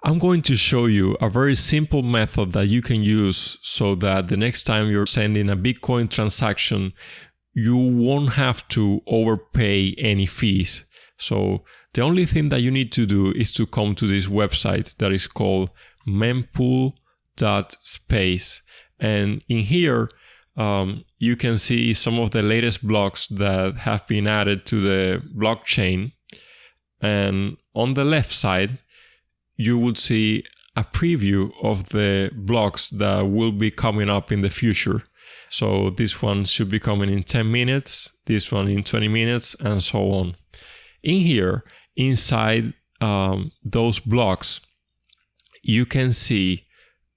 I'm going to show you a very simple method that you can use so that the next time you're sending a Bitcoin transaction, you won't have to overpay any fees. So the only thing that you need to do is to come to this website that is called mempool.space. And in here, you can see some of the latest blocks that have been added to the blockchain. And on the left side, you would see a preview of the blocks that will be coming up in the future. So this one should be coming in 10 minutes, this one in 20 minutes, and so on. In here, inside those blocks, you can see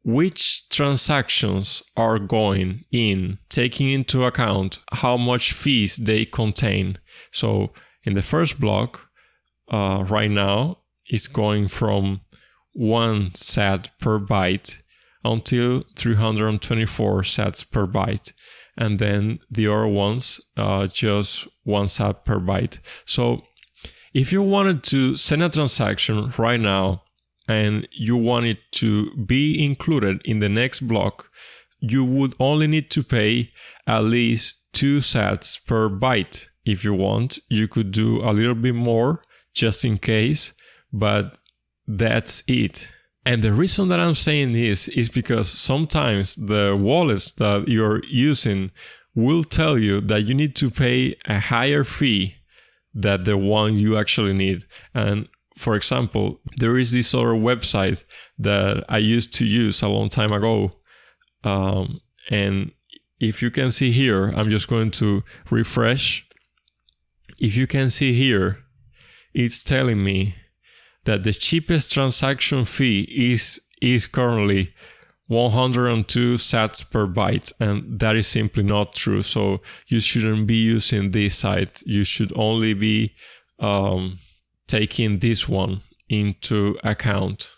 which transactions are going in, taking into account how much fees they contain. So in the first block, right now, it's going from 1 sat per byte until 324 sats per byte. And then the other ones, just 1 sat per byte. So if you wanted to send a transaction right now and you want it to be included in the next block, you would only need to pay at least 2 sats per byte. If you want, you could do a little bit more just in case, but that's it. And the reason that I'm saying this is because sometimes the wallets that you're using will tell you that you need to pay a higher fee than the one you actually need. And for example, there is this other website that I used to use a long time ago. And if you can see here, I'm just going to refresh. If you can see here, it's telling me that the cheapest transaction fee is currently 102 sats per byte, and that is simply not true. So you shouldn't be using this site. You should only be taking this one into account.